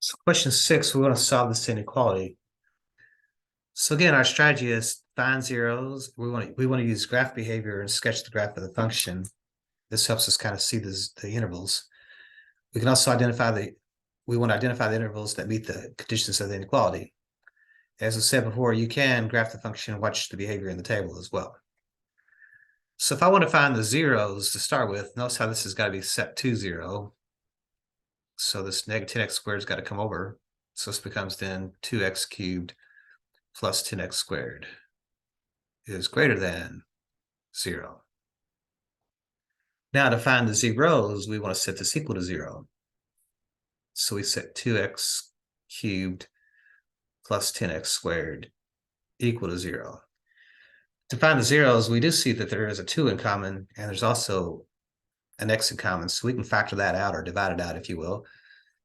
So question 6, we want to solve this inequality. So again, our strategy is find zeros. We want to use graph behavior and sketch the graph of the function. This helps us kind of see the intervals. We can also we want to identify the intervals that meet the conditions of the inequality. As I said before, you can graph the function and watch the behavior in the table as well. So if I want to find the zeros to start with, notice how this has got to be set to 0. So this negative 10x squared has got to come over. So this becomes then 2x cubed plus 10x squared is greater than 0. Now to find the zeros, we want to set this equal to 0. So we set 2x cubed plus 10x squared equal to 0. To find the zeros, we do see that there is a 2 in common, and there's also an x in common. So we can factor that out or divide it out, if you will.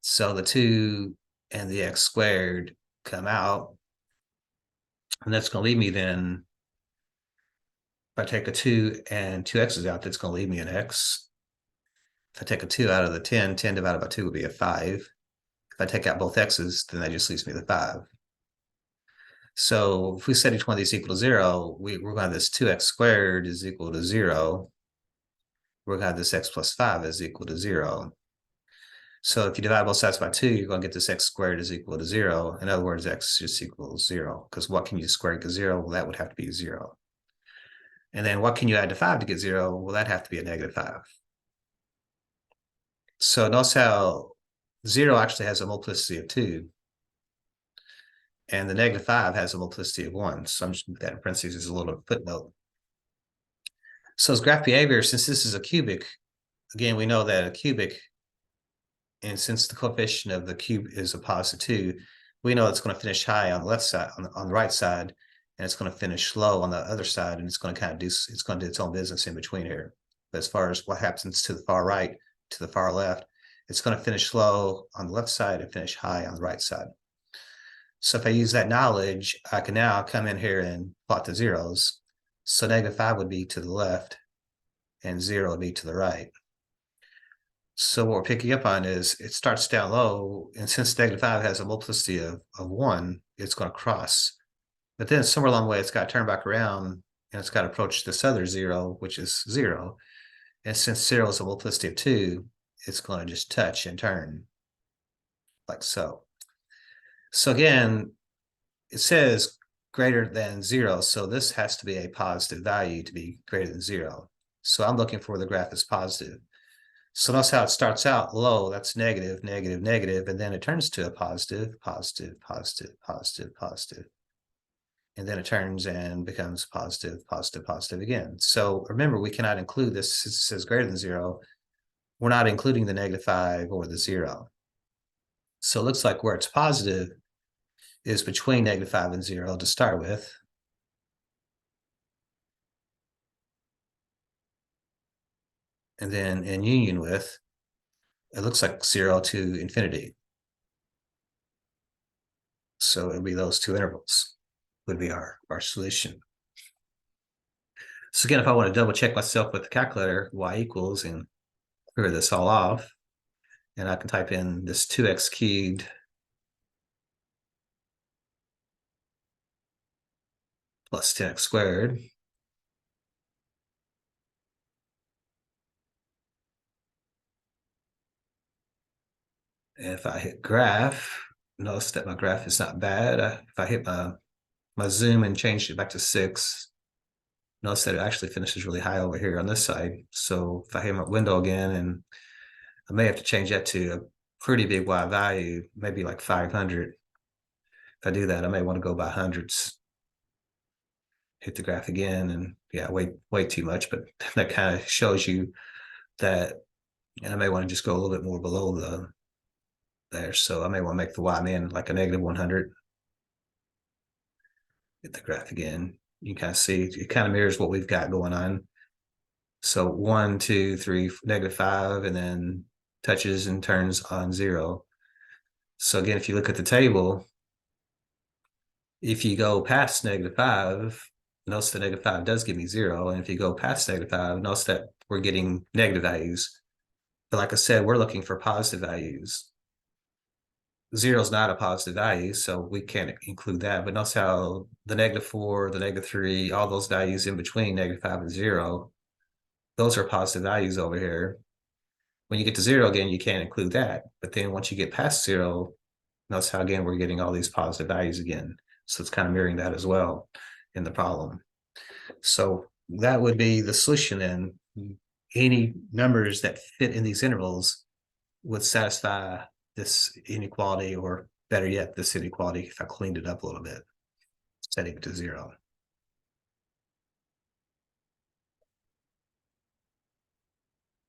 So the 2 and the x squared come out. And that's going to leave me then, if I take a 2 and 2 x's out, that's going to leave me an x. If I take a 2 out of the 10, 10 divided by 2 would be a 5. If I take out both x's, then that just leaves me the 5. So if we set each one of these equal to 0, we're going to have this 2x squared is equal to 0. We're going to have this x plus 5 is equal to 0. So if you divide both sides by 2, you're going to get this x squared is equal to 0. In other words, x just equals 0. Because what can you square to 0? Well, that would have to be 0. And then what can you add to 5 to get 0? Well, that'd have to be a negative 5. So notice how 0 actually has a multiplicity of 2. And the negative 5 has a multiplicity of 1. So I'm just putting that in parentheses as a little footnote. So as graph behavior, since this is a cubic, again, we know that a cubic, and since the coefficient of the cube is a positive 2, we know it's going to finish high on the left side, on the right side, and it's going to finish low on the other side, and it's going to kind of do its own business in between here. But as far as what happens to the far right, to the far left, it's going to finish low on the left side and finish high on the right side. So if I use that knowledge, I can now come in here and plot the zeros. So negative 5 would be to the left, and 0 would be to the right. So what we're picking up on is it starts down low, and since negative 5 has a multiplicity of 1, it's going to cross. But then somewhere along the way, it's got to turn back around, and it's got to approach this other 0, which is 0. And since 0 is a multiplicity of 2, it's going to just touch and turn like so. So again, it says greater than 0, so this has to be a positive value to be greater than 0. So I'm looking for the graph is positive. So notice how it starts out low, that's negative, negative, negative, and then it turns to a positive, positive, positive, positive, positive. And then it turns and becomes positive, positive, positive again. So remember, we cannot include this, since it says greater than 0. We're not including the negative 5 or the 0. So it looks like where it's positive is between negative 5 and 0 to start with. And then in union with, it looks like 0 to infinity. So it'll be those two intervals would be our solution. So again, if I want to double check myself with the calculator, y equals, and clear this all off, and I can type in this 2x cubed plus 10x squared. And if I hit graph, notice that my graph is not bad. If I hit my zoom and change it back to 6, notice that it actually finishes really high over here on this side. So if I hit my window again, and I may have to change that to a pretty big Y value, maybe like 500. If I do that, I may want to go by hundreds. Hit the graph again, and yeah, way too much, but that kind of shows you that, and I may want to just go a little bit more below there. So I may want to make the Y min like a negative 100. Hit the graph again. You kind of see it kind of mirrors what we've got going on. So 1, 2, 3, negative 5, and then touches and turns on 0. So again, if you look at the table, if you go past negative 5, notice the negative 5 does give me 0. And if you go past negative 5, notice that we're getting negative values. But like I said, we're looking for positive values. 0 is not a positive value, so we can't include that. But notice how the -4, the -3, all those values in between -5 and 0, those are positive values over here. When you get to 0 again, you can't include that. But then once you get past 0, notice how again we're getting all these positive values again. So it's kind of mirroring that as well in the problem. So that would be the solution then. Any numbers that fit in these intervals would satisfy this inequality, or better yet, this inequality if I cleaned it up a little bit, setting it to 0.